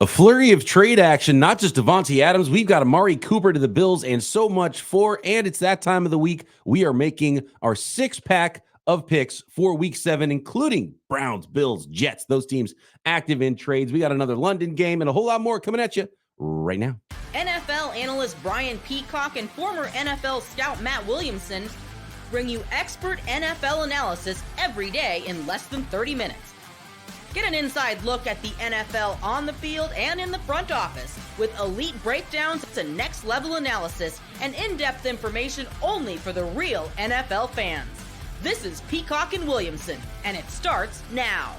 A flurry of trade action, not just Davante Adams. We've got Amari Cooper to the Bills and so much for. And it's that time of the week. We are making our 6-pack of picks for week 7, including Browns, Bills, Jets, those teams active in trades. We got another London game and a whole lot more coming at you right now. NFL analyst Brian Peacock and former NFL scout Matt Williamson bring you expert NFL analysis every day in less than 30 minutes. Get an inside look at the NFL on the field and in the front office with elite breakdowns to next-level analysis and in-depth information only for the real NFL fans. This is Peacock and Williamson, and it starts now.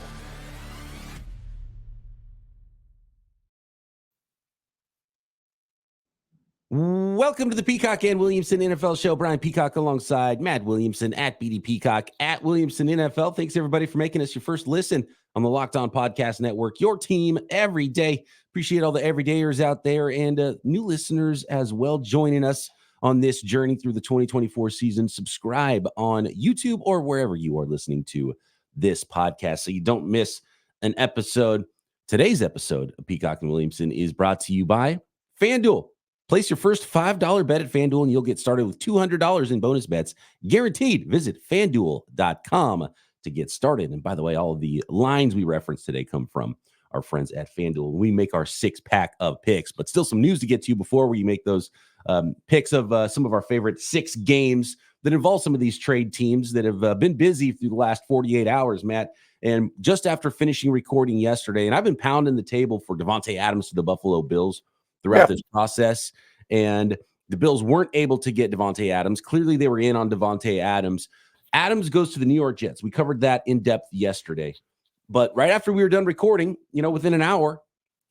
Welcome to the Peacock and Williamson NFL Show. Brian Peacock alongside Matt Williamson at BD Peacock at Williamson NFL. Thanks everybody for making us your first listen on the Locked On Podcast Network. Your team every day. Appreciate all the everydayers out there and new listeners as well joining us on this journey through the 2024 season. Subscribe on YouTube or wherever you are listening to this podcast so you don't miss an episode. Today's episode of Peacock and Williamson is brought to you by FanDuel. Place your first $5 bet at FanDuel and you'll get started with $200 in bonus bets guaranteed. Visit FanDuel.com to get started. And by the way, all of the lines we referenced today come from our friends at FanDuel. We make our 6-pack of picks, but still some news to get to before we make those picks of some of our favorite 6 games that involve some of these trade teams that have been busy through the last 48 hours, Matt. And just after finishing recording yesterday, and I've been pounding the table for Davante Adams to the Buffalo Bills throughout this process, and the Bills weren't able to get Davante Adams. Clearly, they were in on Davante Adams. Adams goes to the New York Jets. We covered that in depth yesterday. But right after we were done recording, within an hour,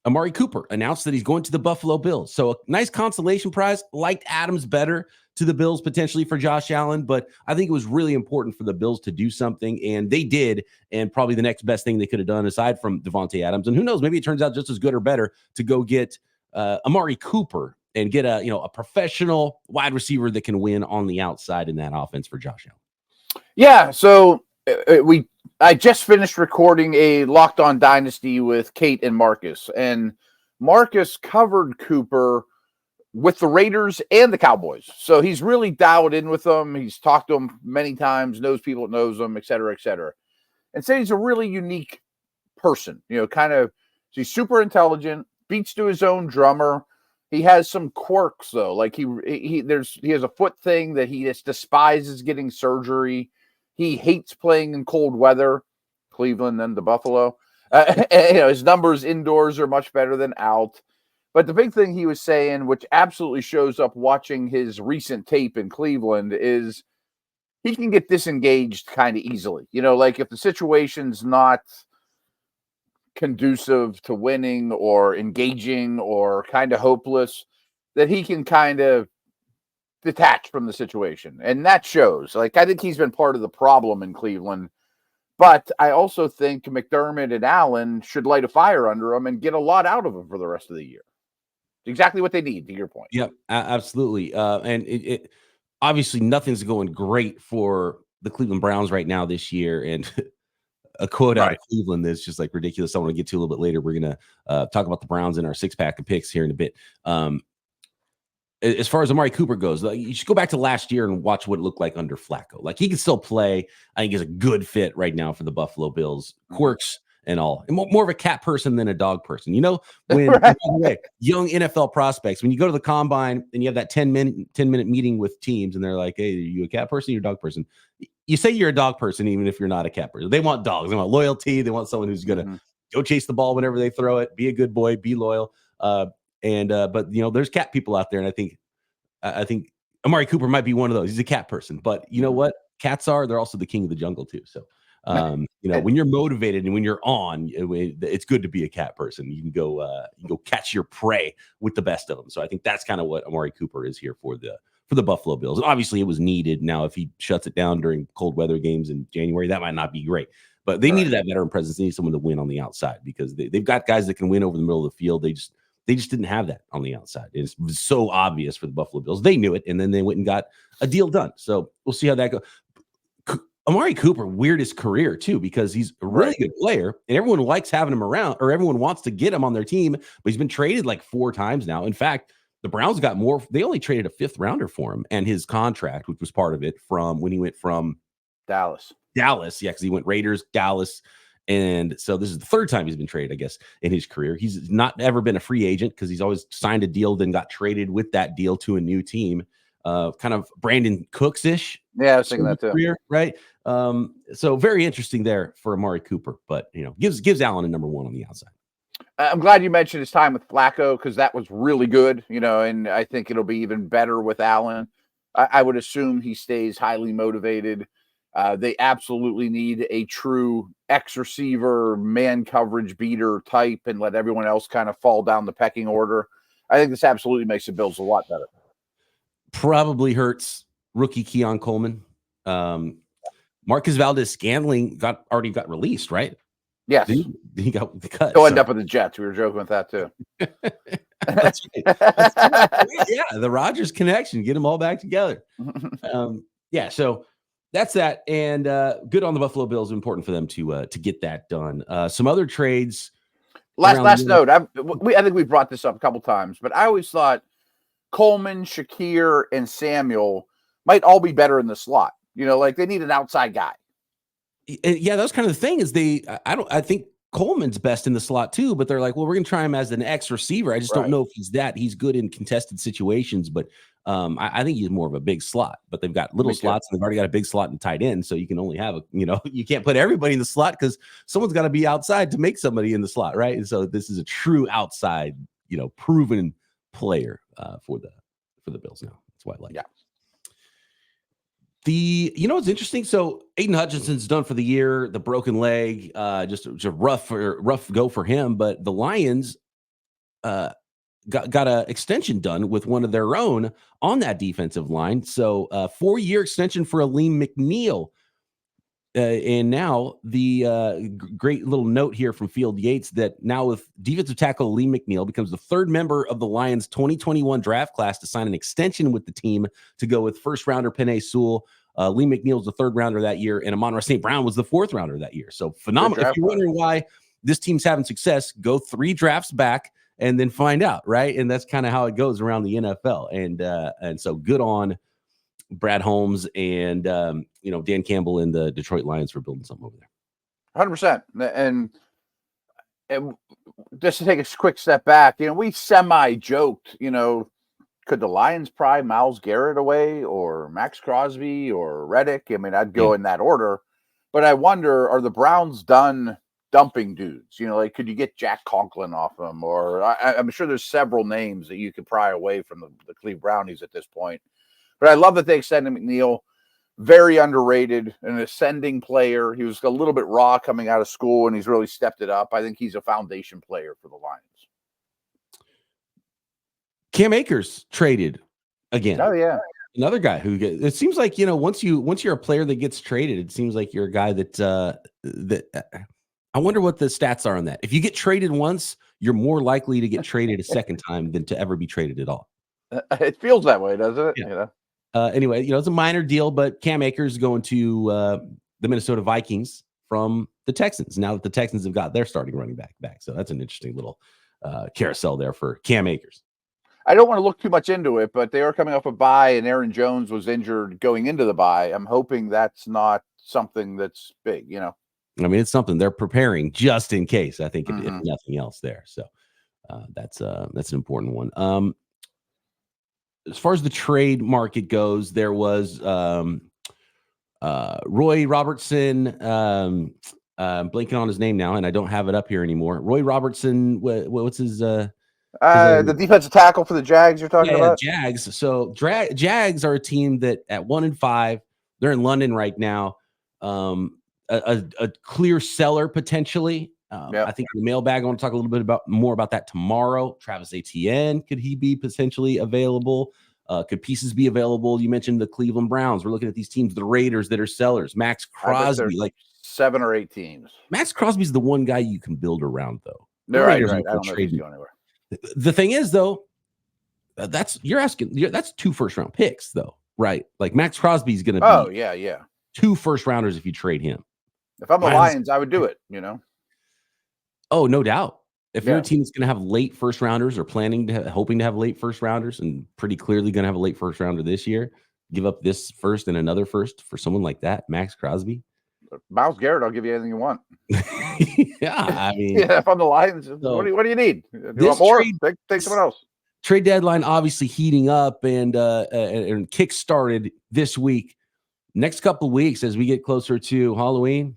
Amari Cooper announced that he's going to the Buffalo Bills. So a nice consolation prize. Liked Adams better to the Bills potentially for Josh Allen, but I think it was really important for the Bills to do something, and they did, and probably the next best thing they could have done aside from Davante Adams. And who knows, maybe it turns out just as good or better to go get Amari Cooper and get a professional wide receiver that can win on the outside in that offense for Josh Allen. Yeah, so I just finished recording a Locked On Dynasty with Kate and Marcus, and Marcus covered Cooper with the Raiders and the Cowboys. So he's really dialed in with them. He's talked to them many times, knows people that knows them, et cetera, and said he's a really unique person. He's super intelligent, beats to his own drummer. He has some quirks though. Like he has a foot thing that he just despises getting surgery. He hates playing in cold weather, Cleveland and the Buffalo. His numbers indoors are much better than out. But the big thing he was saying, which absolutely shows up watching his recent tape in Cleveland, is he can get disengaged kind of easily. Like if the situation's not conducive to winning or engaging or kind of hopeless, that he can kind of detach from the situation. And that shows. Like, I think he's been part of the problem in Cleveland. But I also think McDermott and Allen should light a fire under him and get a lot out of him for the rest of the year. Exactly what they need, to your point. Yep, absolutely. And it obviously nothing's going great for the Cleveland Browns right now this year. And a quote out of Cleveland that's just like ridiculous. I want to get to a little bit later. We're going to talk about the Browns in our 6-pack of picks here in a bit. As far as Amari Cooper goes, you should go back to last year and watch what it looked like under Flacco. Like, he can still play. I think he's a good fit right now for the Buffalo Bills. Quirks and all. And more of a cat person than a dog person. When young NFL prospects, when you go to the combine and you have that 10-minute meeting with teams and they're like, hey, are you a cat person or a dog person? You say you're a dog person even if you're not a cat person. They want dogs. They want loyalty. They want someone who's going to go chase the ball whenever they throw it, be a good boy, be loyal. But there's cat people out there, and I think Amari Cooper might be one of those. He's a cat person, but you know what? Cats they're also the king of the jungle too. So, when you're motivated and when you're on, it's good to be a cat person. You can go catch your prey with the best of them. So I think that's kind of what Amari Cooper is here for the Buffalo Bills. And obviously it was needed. Now, if he shuts it down during cold weather games in January, that might not be great. But they needed that veteran presence. They need someone to win on the outside because they've got guys that can win over the middle of the field. They just didn't have that on the outside. It was so obvious for the Buffalo Bills. They knew it, and then they went and got a deal done. So we'll see how that goes. Amari Cooper, weirdest career too, because he's a really good player and everyone likes having him around, or everyone wants to get him on their team, but he's been traded like 4 times now. In fact, the Browns got more. They only traded a 5th rounder for him and his contract, which was part of it from when he went from Dallas. Yeah, because he went Raiders, Dallas. And so this is the 3rd time he's been traded, I guess, in his career. He's not ever been a free agent because he's always signed a deal, then got traded with that deal to a new team. Kind of Brandon Cooks-ish. Yeah, I was thinking that too. Career, right? So very interesting there for Amari Cooper, but gives Allen a number 1 on the outside. I'm glad you mentioned his time with Flacco because that was really good, and I think it'll be even better with Allen. I would assume he stays highly motivated. They absolutely need a true X receiver, man coverage beater type, and let everyone else kind of fall down the pecking order. I think this absolutely makes the Bills a lot better. Probably hurts rookie Keon Coleman. Marcus Valdez-Scantling already got released, right? Yes. He got cut. He'll end up with the Jets. We were joking with that too. That's right. Yeah, the Rodgers connection. Get them all back together. So that's that. And good on the Buffalo Bills. Important for them to get that done. Some other trades. Last note. I think we brought this up a couple times, but I always thought Coleman, Shakir, and Samuel might all be better in the slot. Like they need an outside guy. Yeah, that was kind of the thing. I think Coleman's best in the slot too, but they're like, well, we're gonna try him as an X receiver. I just don't know if he's good in contested situations, but I think he's more of a big slot. But they've got little slots and they've already got a big slot and tight end, so you can only have you can't put everybody in the slot because someone's got to be outside to make somebody in the slot, right? And so this is a true outside, proven player for the Bills now. That's why I like it. It's interesting. So Aiden Hutchinson's done for the year, the broken leg, just a rough go for him. But the Lions got an extension done with one of their own on that defensive line. So 4-year extension for Aleem McNeil. And now the great little note here from Field Yates that now with defensive tackle Aleem McNeil becomes the 3rd member of the Lions 2021 draft class to sign an extension with the team to go with 1st rounder Penei Sewell. Aleem McNeil was the 3rd rounder that year, and Amon-Ra St. Brown was the 4th rounder that year. So phenomenal. If you're wondering why this team's having success, go 3 drafts back and then find out, right? And that's kind of how it goes around the NFL. And so good on Brad Holmes and Dan Campbell and the Detroit Lions for building something over there. 100%. And just to take a quick step back, we semi-joked, could the Lions pry Myles Garrett away or Max Crosby or Reddick? I mean, I'd go in that order. But I wonder, are the Browns done dumping dudes? Could you get Jack Conklin off them? Or I'm sure there's several names that you could pry away from the Cleveland Brownies at this point. But I love that they extended McNeil. Very underrated, an ascending player. He was a little bit raw coming out of school, and he's really stepped it up. I think he's a foundation player for the Lions. Cam Akers traded again. Oh, yeah. Another guy who it seems like, once you're a player that gets traded, it seems like you're a guy that I wonder what the stats are on that. If you get traded once, you're more likely to get traded a second time than to ever be traded at all. It feels that way, doesn't it? Yeah. Anyway, it's a minor deal, but Cam Akers is going to the Minnesota Vikings from the Texans now that the Texans have got their starting running back. So that's an interesting little carousel there for Cam Akers. I don't want to look too much into it, but they are coming off a bye, and Aaron Jones was injured going into the bye. I'm hoping that's not something that's big, I mean, it's something they're preparing just in case, I think, if nothing else there. So that's an important one. As far as the trade market goes, there was Roy Robertson. I'm blanking on his name now, and I don't have it up here anymore. Roy Robertson. What's his? The defensive tackle for the Jags you're talking about? Jags. So Jags are a team that at 1-5, they're in London right now. A clear seller potentially. I think in the mailbag, I want to talk a little bit more about that tomorrow. Travis Etienne, could he be potentially available? Could pieces be available? You mentioned the Cleveland Browns. We're looking at these teams, the Raiders that are sellers. Max Crosby, like 7 or 8 teams. Max Crosby's the one guy you can build around, though. Right. I don't know if he's going anywhere. The thing is, though, that's 2 first-round picks, though, right? Like Max Crosby's going to be. Oh, yeah. 2 first rounders if you trade him. If I'm the Lions, I would do it, Oh, no doubt. If you're Yeah. a team that's going to have late first rounders or hoping to have late first rounders and pretty clearly going to have a late first rounder this year, give up this first and another first for someone like that, Max Crosby. Myles Garrett, I'll give you anything you want. Yeah, I mean, yeah, if I'm the Lions, what do you need? Do you want more? Take someone else. Trade deadline obviously heating up and kick started this week. Next couple of weeks, as we get closer to Halloween,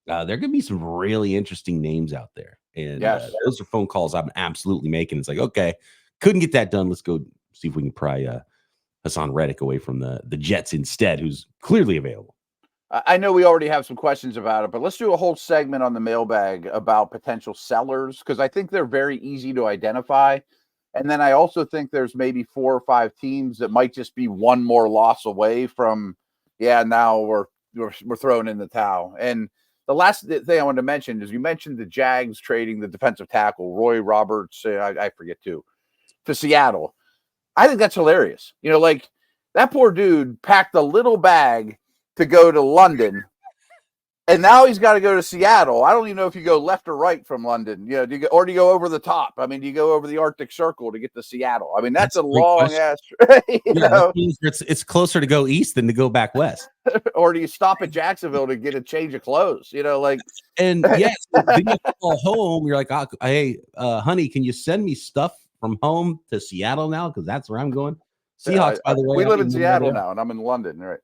there could be some really interesting names out there. And those are phone calls I'm absolutely making. It's like, okay, couldn't get that done. Let's go see if we can pry Hassan Reddick away from the Jets instead, who's clearly available. I know we already have some questions about it, but let's do a whole segment on the mailbag about potential sellers, because I think they're very easy to identify. And then I also think there's maybe 4 or 5 teams that might just be one more loss away from, now we're throwing in the towel. And the last thing I wanted to mention is you mentioned the Jags trading the defensive tackle, Roy Roberts, I forget to Seattle. I think that's hilarious. Like that poor dude packed a little bag to go to London, and now he's got to go to Seattle. I don't even know if you go left or right from London. Do you go over the top? I mean, do you go over the Arctic Circle to get to Seattle? I mean, that's a long ass. It's closer to go east than to go back west. Or do you stop at Jacksonville to get a change of clothes? And yes, then you call home. You're like, hey, honey, can you send me stuff from home to Seattle now? Because that's where I'm going. Seahawks, by the way, we live in Seattle now, and I'm in London, right?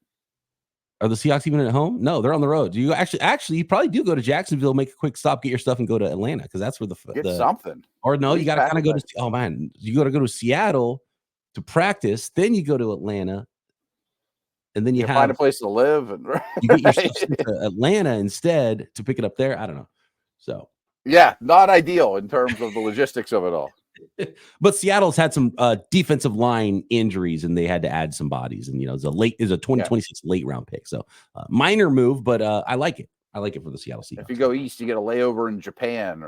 Are the Seahawks even at home? No, they're on the road. You actually, you probably do go to Jacksonville, make a quick stop, get your stuff, and go to Atlanta because that's where the something. Or no, you got to kind of go to. Oh man, you got to go to Seattle to practice. Then you go to Atlanta, and then you find a place to live, and you get your stuff to Atlanta instead to pick it up there. I don't know. So not ideal in terms of the logistics of it all. But Seattle's had some defensive line injuries, and they had to add some bodies. And it's a 2026 late round pick, so minor move, but I like it. I like it for the Seattle Seahawks. If you go east, you get a layover in Japan,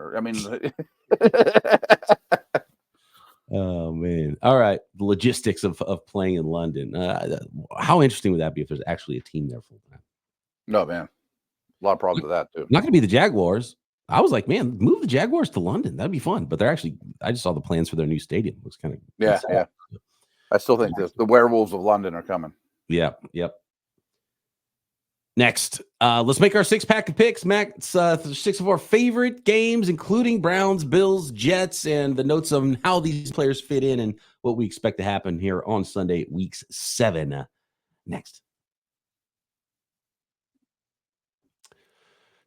Oh man! All right, the logistics of playing in London. How interesting would that be if there's actually a team there full time? No, man, a lot of problems with that too. Not going to be the Jaguars. I was like, man, move the Jaguars to London. That'd be fun. But I just saw the plans for their new stadium. It was kind of yeah. I still think the werewolves of London are coming. Yeah. Yep. Next, let's make our 6-pack of picks, Mac. 6 of our favorite games, including Browns, Bills, Jets, and the notes on how these players fit in and what we expect to happen here on Sunday, Week 7. Next.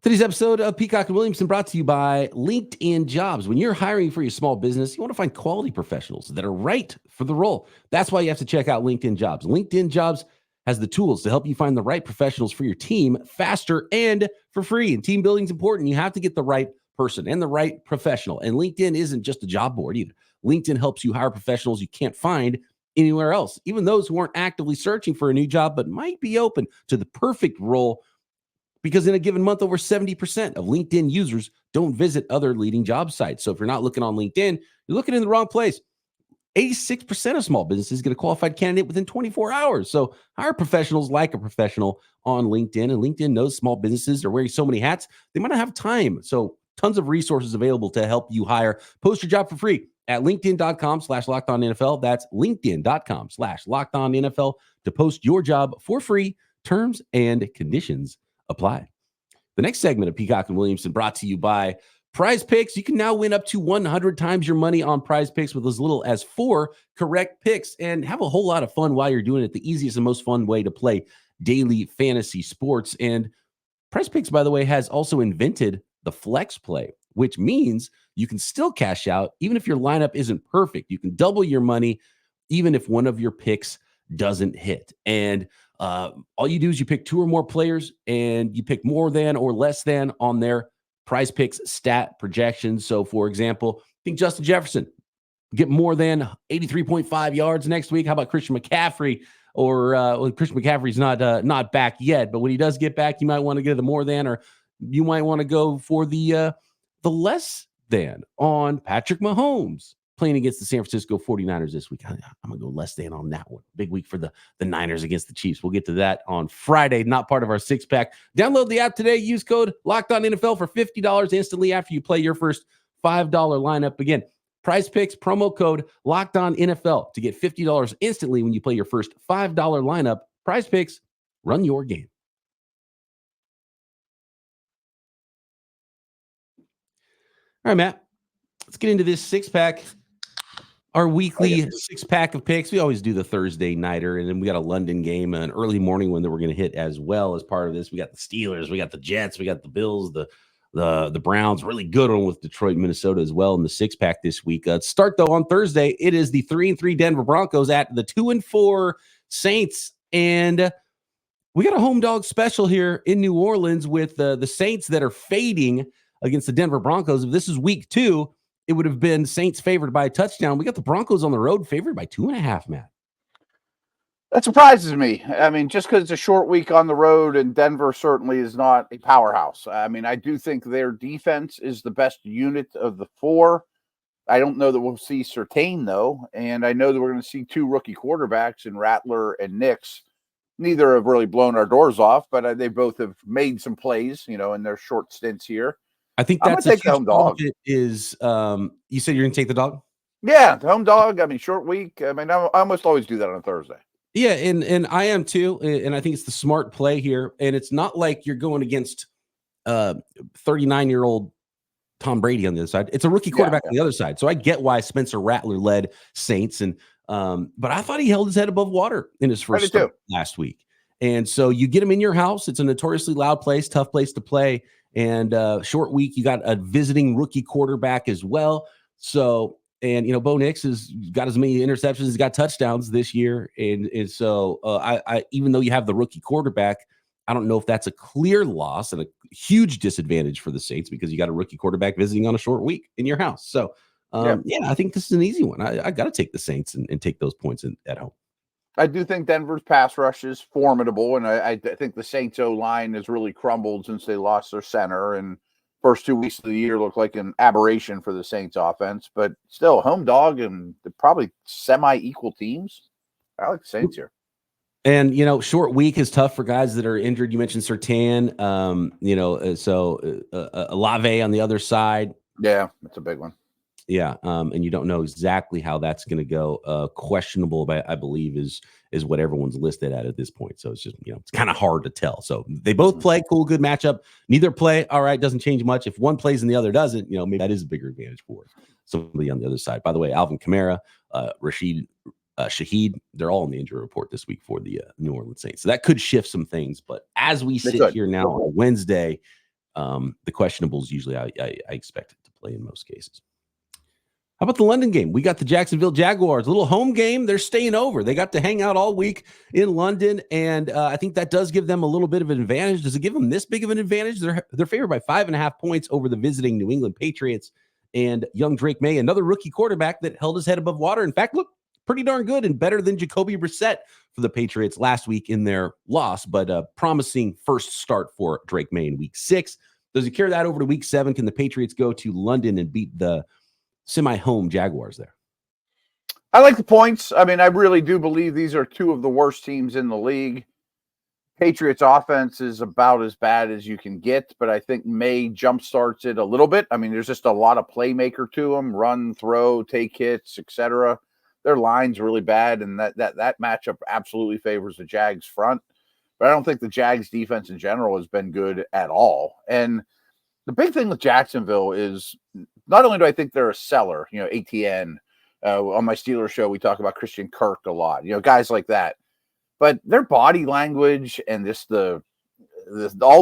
Today's episode of Peacock and Williamson brought to you by LinkedIn Jobs. When you're hiring for your small business, you want to find quality professionals that are right for the role. That's why you have to check out LinkedIn Jobs. LinkedIn Jobs has the tools to help you find the right professionals for your team faster and for free. And team building is important. You have to get the right person and the right professional. And LinkedIn isn't just a job board either. LinkedIn helps you hire professionals you can't find anywhere else, even those who aren't actively searching for a new job but might be open to the perfect role. Because in a given month, over 70% of LinkedIn users don't visit other leading job sites. So if you're not looking on LinkedIn, you're looking in the wrong place. 86% of small businesses get a qualified candidate within 24 hours. So hire professionals like a professional on LinkedIn. And LinkedIn knows small businesses are wearing so many hats, they might not have time. So tons of resources available to help you hire. Post your job for free at linkedin.com/LockedOnNFL. That's linkedin.com/LockedOnNFL to post your job for free. Terms and conditions apply. The next segment of Peacock and Williamson brought to you by PrizePicks. You can now win up to 100 times your money on PrizePicks with as little as 4 correct picks and have a whole lot of fun while you're doing it. The easiest and most fun way to play daily fantasy sports. And PrizePicks, by the way, has also invented the flex play, which means you can still cash out even if your lineup isn't perfect. You can double your money even if one of your picks doesn't hit. And all you do is you pick 2 or more players and you pick more than or less than on their PrizePicks stat projections. So, for example, I think Justin Jefferson get more than 83.5 yards next week. How about Christian McCaffrey? Or Christian McCaffrey's not back yet, but when he does get back, you might want to get the more than, or you might want to go for the less than on Patrick Mahomes. playing against the San Francisco 49ers this week. I'm going to go less than on that one. Big week for the Niners against the Chiefs. We'll get to that on Friday, not part of our six-pack. Download the app today. Use code LOCKEDONNFL for $50 instantly after you play your first $5 lineup. Again, PrizePicks, promo code LOCKEDONNFL to get $50 instantly when you play your first $5 lineup. PrizePicks, run your game. All right, Matt, let's get into this six-pack. Our weekly six-pack of picks. We always do the Thursday nighter, and then we got a London game, an early morning one that we're going to hit as well as part of this. We got the Steelers, we got the Jets, we got the Bills, the Browns. Really good one with Detroit, Minnesota as well in the six-pack this week. Start, though, on Thursday. It is the 3-3 Denver Broncos at the 2-4 Saints, and we got a home dog special here in New Orleans with the Saints that are fading against the Denver Broncos. If this is week 2, it would have been Saints favored by a touchdown. We got the Broncos on the road favored by 2.5, Matt. That surprises me. I mean, just because it's a short week on the road, and Denver certainly is not a powerhouse. I mean, I do think their defense is the best unit of the 4. I don't know that we'll see Surtain, though, and I know that we're going to see 2 rookie quarterbacks in Rattler and Nix. Neither have really blown our doors off, but they both have made some plays, in their short stints here. I think that's a huge home dog. Is you said you're going to take the dog? Yeah, the home dog. I mean, short week. I mean, I almost always do that on a Thursday. Yeah, and I am too, and I think it's the smart play here. And it's not like you're going against 39-year-old Tom Brady on the other side. It's a rookie quarterback on the other side. So I get why Spencer Rattler led Saints, and but I thought he held his head above water in his first start last week. And so you get him in your house. It's a notoriously loud place, tough place to play. And short week, you got a visiting rookie quarterback as well. So, and Bo Nix has got as many interceptions, he's got touchdowns this year. And so I even though you have the rookie quarterback, I don't know if that's a clear loss and a huge disadvantage for the Saints because you got a rookie quarterback visiting on a short week in your house. So I think this is an easy one. I got to take the Saints and take those points at home. I do think Denver's pass rush is formidable, and I think the Saints O-line has really crumbled since they lost their center, and first 2 weeks of the year look like an aberration for the Saints offense, but still home dog, and they're probably semi-equal teams. I like the Saints here. And, short week is tough for guys that are injured. You mentioned Surtain, Olave on the other side. Yeah, that's a big one. Yeah, and you don't know exactly how that's going to go. Questionable, I believe, is what everyone's listed at this point. So it's just, it's kind of hard to tell. So they both play, cool, good matchup. Neither play, all right, doesn't change much. If one plays and the other doesn't, maybe that is a bigger advantage for somebody on the other side. By the way, Alvin Kamara, Rashid Shaheed, they're all in the injury report this week for the New Orleans Saints. So that could shift some things. But as we sit here now on Wednesday, the questionables usually I expect it to play in most cases. How about the London game? We got the Jacksonville Jaguars, a little home game. They're staying over. They got to hang out all week in London, and I think that does give them a little bit of an advantage. Does it give them this big of an advantage? They're favored by 5.5 points over the visiting New England Patriots, and young Drake May, another rookie quarterback that held his head above water. In fact, looked pretty darn good and better than Jacoby Brissett for the Patriots last week in their loss, but a promising first start for Drake May in week 6. Does he carry that over to week 7? Can the Patriots go to London and beat the semi-home Jaguars there? I like the points. I mean, I really do believe these are 2 of the worst teams in the league. Patriots offense is about as bad as you can get, but I think May jumpstarts it a little bit. I mean, there's just a lot of playmaker to them, run, throw, take hits, etc. Their line's really bad, and that matchup absolutely favors the Jags front. But I don't think the Jags defense in general has been good at all. And the big thing with Jacksonville is not only do I think they're a seller, ATN, on my Steelers show, we talk about Christian Kirk a lot, guys like that, but their body language and just all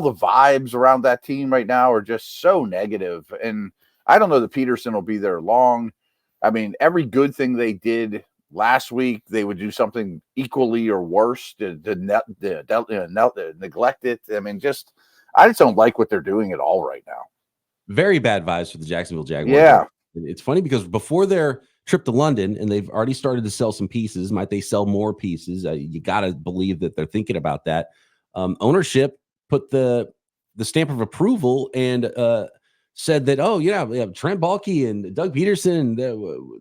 the vibes around that team right now are just so negative. And I don't know that Peterson will be there long. I mean, every good thing they did last week, they would do something equally or worse to neglect it. I mean, I just don't like what they're doing at all right now. Very bad vibes for the Jacksonville Jaguars. Yeah. It's funny because before their trip to London, and they've already started to sell some pieces, might they sell more pieces? You got to believe that they're thinking about that. Ownership put the stamp of approval and said that, oh, yeah, we have Trent Baalke and Doug Peterson,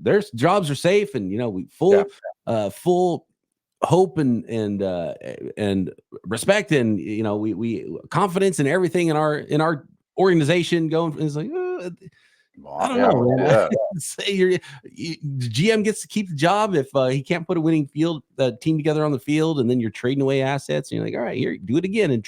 their jobs are safe, and we full hope and respect, and we confidence in everything in our organization going. It's like, I don't know, man. Yeah. Say the GM gets to keep the job if he can't put a winning team together on the field, and then you're trading away assets, and you're like, all right, here, do it again and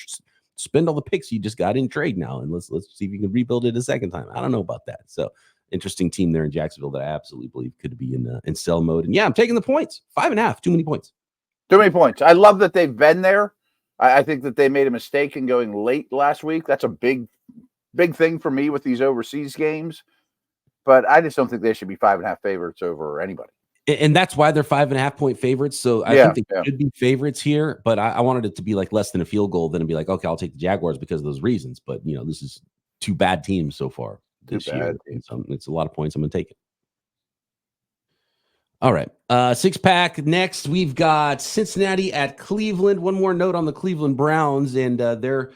spend all the picks you just got in trade now, and let's see if you can rebuild it a second time. I don't know about that. So interesting team there in Jacksonville that I absolutely believe could be in sell mode. And yeah, I'm taking the points. 5.5, too many points. Too many points. I love that they've been there. I think that they made a mistake in going late last week. That's a big thing for me with these overseas games. But I just don't think they should be 5.5 favorites over anybody. And that's why they're 5.5 point favorites. So I think they should be favorites here. But I wanted it to be like less than a field goal, then be like, okay, I'll take the Jaguars because of those reasons. But this is two bad teams so far this year. So it's a lot of points. I'm going to take it. All right. 6-pack. Next, we've got Cincinnati at Cleveland. One more note on the Cleveland Browns and they're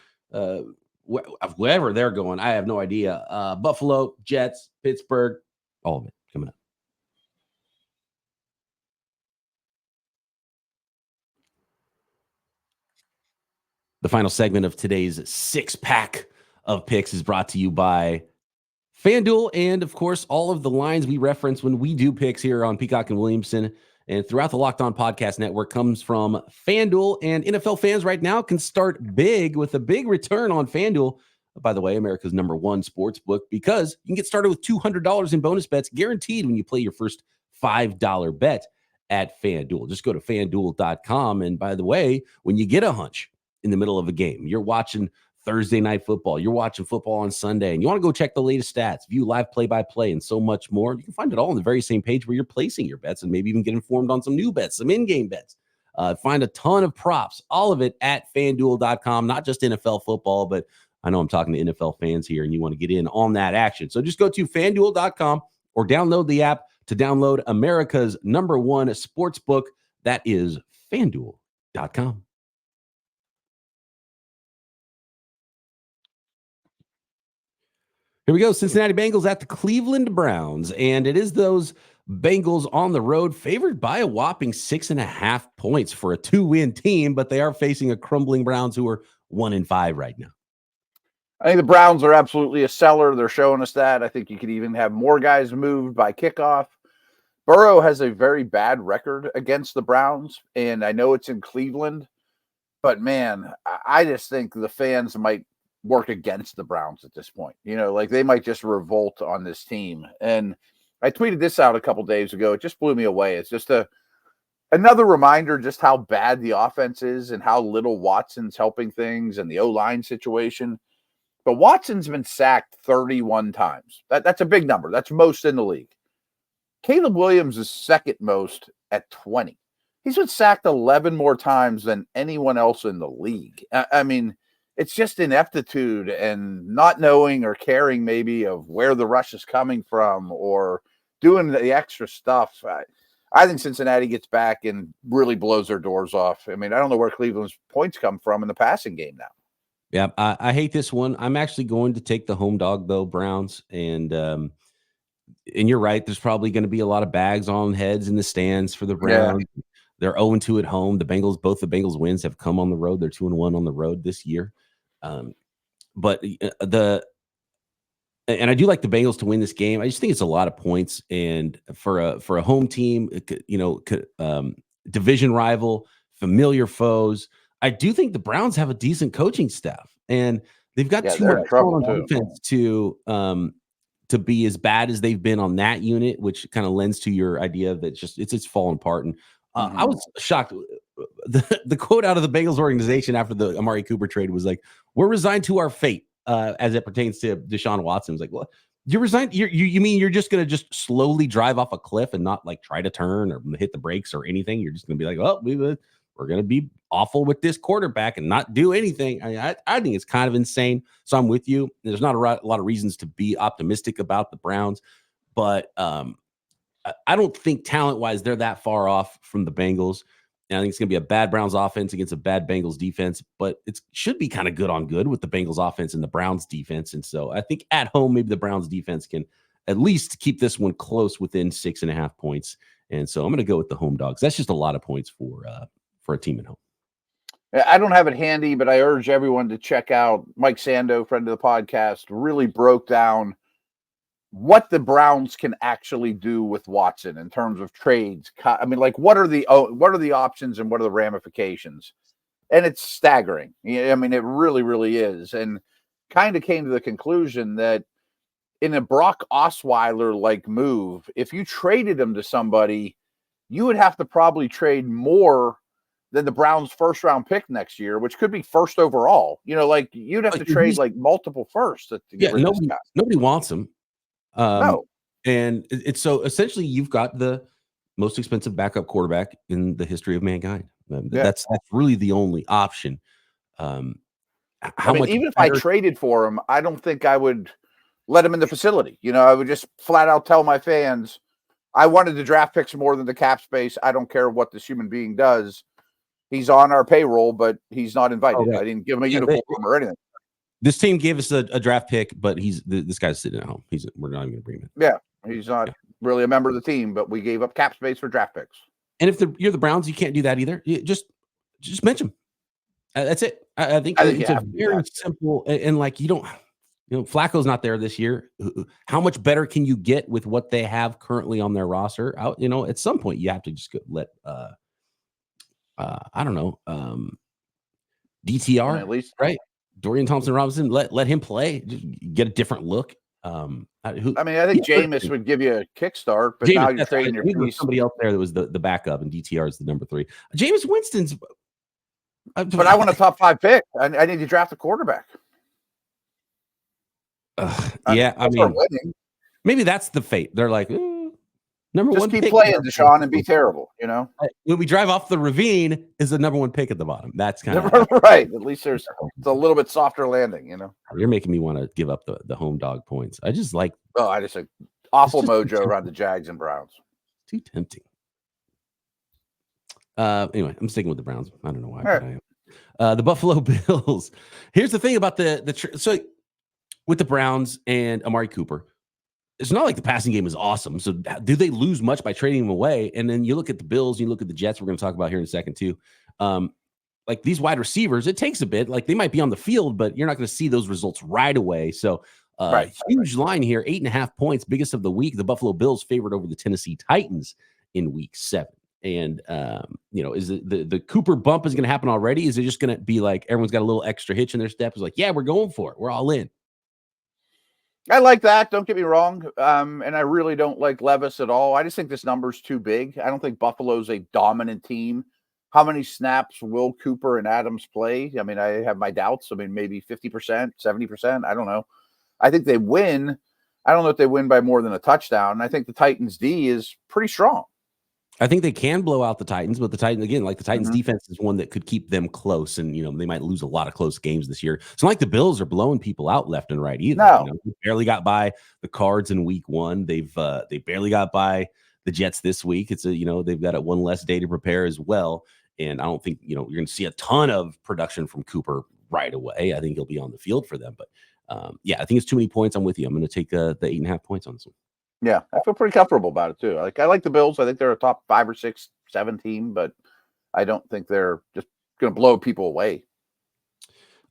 wherever they're going. I have no idea. Buffalo, Jets, Pittsburgh, all of it coming up. The final segment of today's 6-pack of picks is brought to you by FanDuel, and of course, all of the lines we reference when we do picks here on Peacock and Williamson and throughout the Locked On Podcast Network comes from FanDuel. And NFL fans right now can start big with a big return on FanDuel. By the way, America's #1 sports book, because you can get started with $200 in bonus bets guaranteed when you play your first $5 bet at FanDuel. Just go to FanDuel.com. And by the way, when you get a hunch in the middle of a game, you're watching Thursday night football, you're watching football on Sunday, and you want to go check the latest stats, view live play-by-play, and so much more, you can find it all on the very same page where you're placing your bets and maybe even get informed on some new bets, some in-game bets. Find a ton of props, all of it at FanDuel.com, not just NFL football, but I know I'm talking to NFL fans here, and you want to get in on that action. So just go to FanDuel.com or download the app to download America's #1 sports book. That is FanDuel.com. Here we go. Cincinnati Bengals at the Cleveland Browns. And it is those Bengals on the road, favored by a whopping 6.5 points for a 2-win team, but they are facing a crumbling Browns who are 1-5 right now. I think the Browns are absolutely a seller. They're showing us that. I think you could even have more guys moved by kickoff. Burrow has a very bad record against the Browns, and I know it's in Cleveland, but man, I just think the fans might work against the Browns at this point. Like they might just revolt on this team. And I tweeted this out a couple days ago. It just blew me away. It's just another reminder just how bad the offense is and how little Watson's helping things and the O-line situation. But Watson's been sacked 31 times. That's a big number. That's most in the league. Caleb Williams is second most at 20. He's been sacked 11 more times than anyone else in the league. I mean, it's just ineptitude and not knowing or caring maybe of where the rush is coming from or doing the extra stuff. I think Cincinnati gets back and really blows their doors off. I mean, I don't know where Cleveland's points come from in the passing game now. Yeah, I hate this one. I'm actually going to take the home dog, though, Browns. And you're right. There's probably going to be a lot of bags on heads in the stands for the Browns. Yeah. They're 0-2 at home. Both the Bengals wins have come on the road. They're 2-1 on the road this year. But I do like the Bengals to win this game. I just think it's a lot of points, and for a home team, division rival, familiar foes. I do think the Browns have a decent coaching staff, and they've got too much trouble on defense to be as bad as they've been on that unit, which kind of lends to your idea that it's falling apart. And I was shocked. The quote out of the Bengals organization after the Amari Cooper trade was like, "We're resigned to our fate as it pertains to Deshaun Watson." I was like, "Well, you're resigned? You mean you're just going to just slowly drive off a cliff and not like try to turn or hit the brakes or anything? You're just going to be like, oh, we're going to be awful with this quarterback and not do anything." I think it's kind of insane. So I'm with you. There's not a lot of reasons to be optimistic about the Browns, but I don't think talent-wise they're that far off from the Bengals. And I think it's going to be a bad Browns offense against a bad Bengals defense, but it should be kind of good on good with the Bengals offense and the Browns defense. And so I think at home, maybe the Browns defense can at least keep this one close within 6.5 points. And so I'm going to go with the home dogs. That's just a lot of points for a team at home. I don't have it handy, but I urge everyone to check out Mike Sando, friend of the podcast, really broke down what the Browns can actually do with Watson in terms of trades. I mean, like, what are the options and what are the ramifications? And it's staggering. I mean, it really, really is. And kind of came to the conclusion that in a Brock Osweiler-like move, if you traded him to somebody, you would have to probably trade more than the Browns' first-round pick next year, which could be first overall. Like, you'd have to trade like multiple firsts to get rid of this guy. Nobody wants him. No. And it's so essentially you've got the most expensive backup quarterback in the history of mankind. That's really the only option. Even if I traded for him, I don't think I would let him in the facility. I would just flat out tell my fans, I wanted the draft picks more than the cap space. I don't care what this human being does. He's on our payroll, but he's not invited. Oh, right. I didn't give him a uniform or anything. This team gave us a draft pick, but this guy's sitting at home. We're not even going to bring him in. Yeah, he's not really a member of the team, but we gave up cap space for draft picks. And if you're the Browns, you can't do that either. You just mention him. That's it. I think it's a very simple and like you don't. Flacco's not there this year. How much better can you get with what they have currently on their roster? At some point you have to just let I don't know, DTR at least, right? Dorian Thompson-Robinson, let him play, just get a different look. I think Jameis would give you a kickstart, but now you're trading your piece. Somebody else there that was the backup, and DTR is the number 3. Jameis Winston's. But I want a top 5 pick. I need to draft a quarterback. Maybe that's the fate. They're like, number just 1 keep pick playing, Deshaun, and be terrible. When we drive off the ravine, is the number 1 pick at the bottom. That's kind of right. At least it's a little bit softer landing. You're making me want to give up the home dog points. I just like. Oh, I just like awful mojo around the Jags and Browns. Too tempting. Anyway, I'm sticking with the Browns. I don't know why. Right. But I am. The Buffalo Bills. Here's the thing about so with the Browns and Amari Cooper. It's not like the passing game is awesome. So do they lose much by trading him away? And then you look at the Bills, you look at the Jets, we're going to talk about here in a second too. Like these wide receivers, it takes a bit. Like they might be on the field, but you're not going to see those results right away. So huge line here, 8.5 points, biggest of the week. The Buffalo Bills favored over the Tennessee Titans in week 7. And, is the Cooper bump is going to happen already? Is it just going to be like everyone's got a little extra hitch in their step? It's like, yeah, we're going for it. We're all in. I like that. Don't get me wrong. And I really don't like Levis at all. I just think this number's too big. I don't think Buffalo's a dominant team. How many snaps will Cooper and Adams play? I mean, I have my doubts. I mean, maybe 50%, 70%. I don't know. I think they win. I don't know if they win by more than a touchdown. I think the Titans D is pretty strong. I think they can blow out the Titans, but the Titans, again, like the Titans defense is one that could keep them close. And, they might lose a lot of close games this year. It's not like the Bills are blowing people out left and right either. No. They barely got by the Cards in week 1. They barely got by the Jets this week. It's they've got one less day to prepare as well. And I don't think, you're going to see a ton of production from Cooper right away. I think he'll be on the field for them. But I think it's too many points. I'm with you. I'm going to take the 8.5 points on this one. Yeah, I feel pretty comfortable about it too. I like the Bills. I think they're a top 5 or 6, 7 team, but I don't think they're just going to blow people away.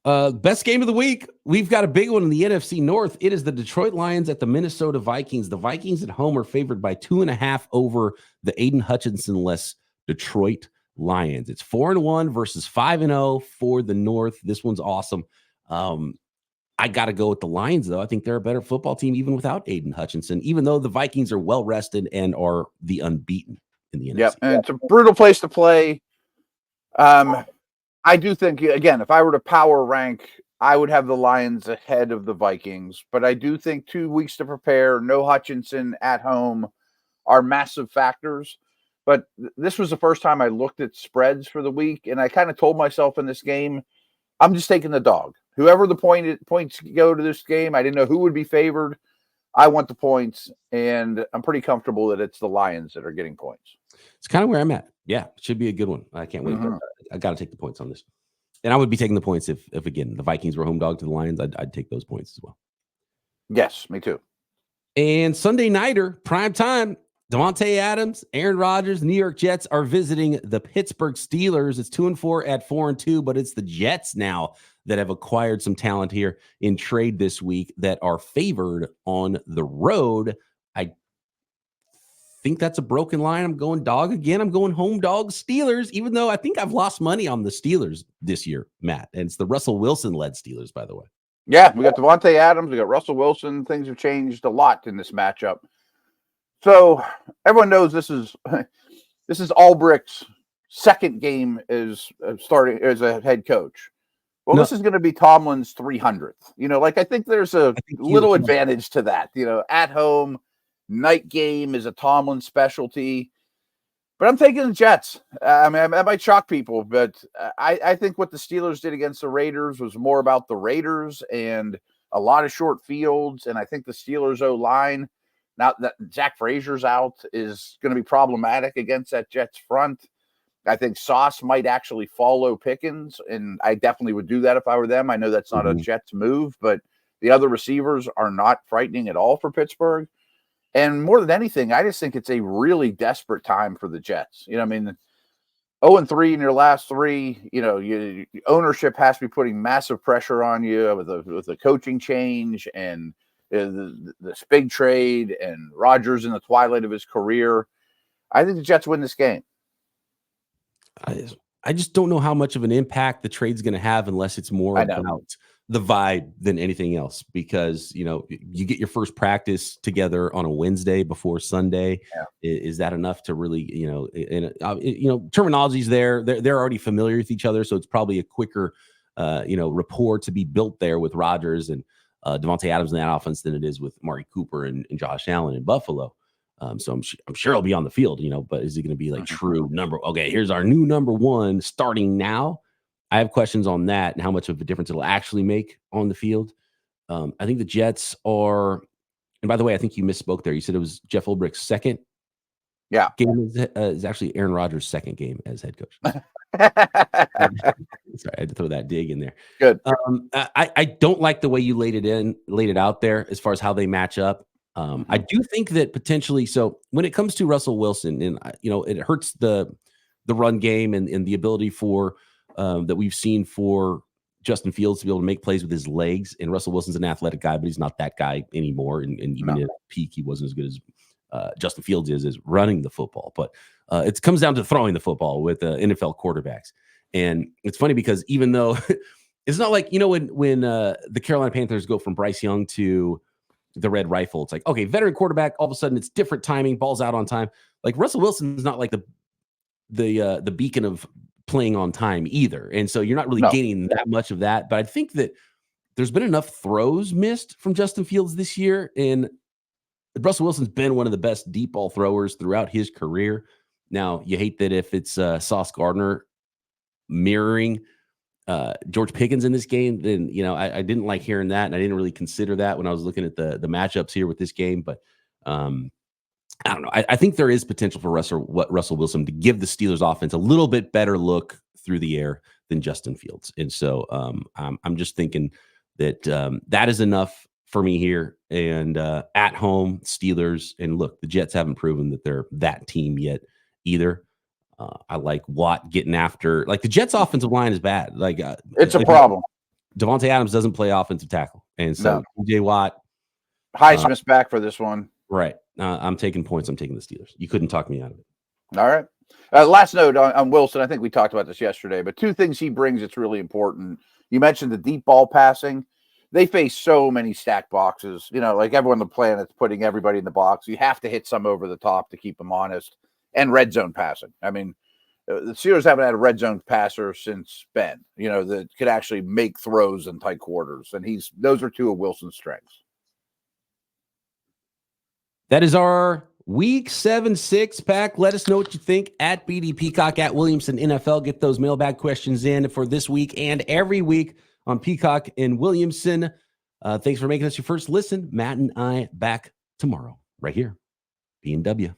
Best game of the week. We've got a big one in the NFC North. It is the Detroit Lions at the Minnesota Vikings. The Vikings at home are favored by 2.5 over the Aiden Hutchinson-less Detroit Lions. It's 4-1 versus 5-0 for the North. This one's awesome. I got to go with the Lions, though. I think they're a better football team even without Aiden Hutchinson, even though the Vikings are well-rested and are the unbeaten in the NFC. Yep, and it's a brutal place to play. I do think, again, if I were to power rank, I would have the Lions ahead of the Vikings. But I do think 2 weeks to prepare, no Hutchinson at home are massive factors. But this was the first time I looked at spreads for the week, and I kind of told myself in this game, I'm just taking the dog. Whoever the points go to this game, I didn't know who would be favored. I want the points, and I'm pretty comfortable that it's the Lions that are getting points. It's kind of where I'm at. Yeah, it should be a good one. I can't wait. I got to take the points on this. And I would be taking the points if again, the Vikings were home dog to the Lions. I'd take those points as well. Yes, me too. And Sunday nighter, prime time, Davante Adams, Aaron Rodgers, New York Jets are visiting the Pittsburgh Steelers. It's 2-4 at 4-2, but it's the Jets now that have acquired some talent here in trade this week that are favored on the road. I think that's a broken line. I'm going dog again. I'm going home dog Steelers, even though I think I've lost money on the Steelers this year, Matt. And it's the Russell Wilson-led Steelers, by the way. Yeah, we got Davante Adams. We got Russell Wilson. Things have changed a lot in this matchup. So everyone knows this is Albrecht's second game as starting as a head coach. Well, this is going to be Tomlin's 300th. I think there's a little advantage to that. At home, night game is a Tomlin specialty. But I'm taking the Jets. I might shock people, but I think what the Steelers did against the Raiders was more about the Raiders and a lot of short fields. And I think the Steelers O-line, now that Zach Frazier's out, is going to be problematic against that Jets front. I think Sauce might actually follow Pickens, and I definitely would do that if I were them. I know that's not a Jets move, but the other receivers are not frightening at all for Pittsburgh. And more than anything, I just think it's a really desperate time for the Jets. 0-3 in your last three. Ownership has to be putting massive pressure on you with the coaching change and this big trade, and Rodgers in the twilight of his career. I think the Jets win this game. I just don't know how much of an impact the trade's going to have unless it's more about the vibe than anything else, because you get your first practice together on a Wednesday before Sunday. Yeah. Is that enough to really terminology's there, they're already familiar with each other, so it's probably a quicker rapport to be built there with Rodgers and Davante Adams in that offense than it is with Amari Cooper and Josh Allen in Buffalo. So I'm sure he'll be on the field, but is he going to be like true number? Okay, here's our new number one starting now. I have questions on that and how much of a difference it'll actually make on the field. I think the Jets are, and by the way, I think you misspoke there. You said it was Jeff Ulbricht's second game is actually Aaron Rodgers' second game as head coach. Sorry, I had to throw that dig in there. Good. I don't like the way you laid it out there as far as how they match up. I do think that potentially, so when it comes to Russell Wilson, and it hurts the run game and the ability for that we've seen for Justin Fields to be able to make plays with his legs. And Russell Wilson's an athletic guy, but he's not that guy anymore. And even at peak, he wasn't as good as Justin Fields is running the football. But it comes down to throwing the football with NFL quarterbacks. And it's funny because even though it's not like, when the Carolina Panthers go from Bryce Young to the Red Rifle, it's like, okay, veteran quarterback, all of a sudden it's different timing, balls out on time. Like Russell Wilson is not like the beacon of playing on time either. And so you're not really gaining that much of that. But I think that there's been enough throws missed from Justin Fields this year. And Russell Wilson's been one of the best deep ball throwers throughout his career. Now, you hate that if it's Sauce Gardner mirroring George Pickens in this game, then, I didn't like hearing that. And I didn't really consider that when I was looking at the matchups here with this game. But I don't know. I think there is potential for Russell Wilson to give the Steelers offense a little bit better look through the air than Justin Fields. And so I'm just thinking that that is enough for me here. And at home, Steelers. And look, the Jets haven't proven that they're that team yet either. I like Watt getting after. Like the Jets' offensive line is bad. It's a problem. Davante Adams doesn't play offensive tackle. And so TJ Watt. Highsmith's back for this one. Right. I'm taking points. I'm taking the Steelers. You couldn't talk me out of it. All right. Last note on Wilson. I think we talked about this yesterday, but two things he brings that's really important. You mentioned the deep ball passing. They face so many stack boxes. Like everyone on the planet's putting everybody in the box. You have to hit some over the top to keep them honest. And red zone passing. I mean, the Steelers haven't had a red zone passer since Ben, that could actually make throws in tight quarters. And those are two of Wilson's strengths. That is our Week 7 6-pack. Let us know what you think at BD Peacock, at Williamson NFL. Get those mailbag questions in for this week and every week on Peacock and Williamson. Thanks for making us your first listen. Matt and I back tomorrow right here. B&W.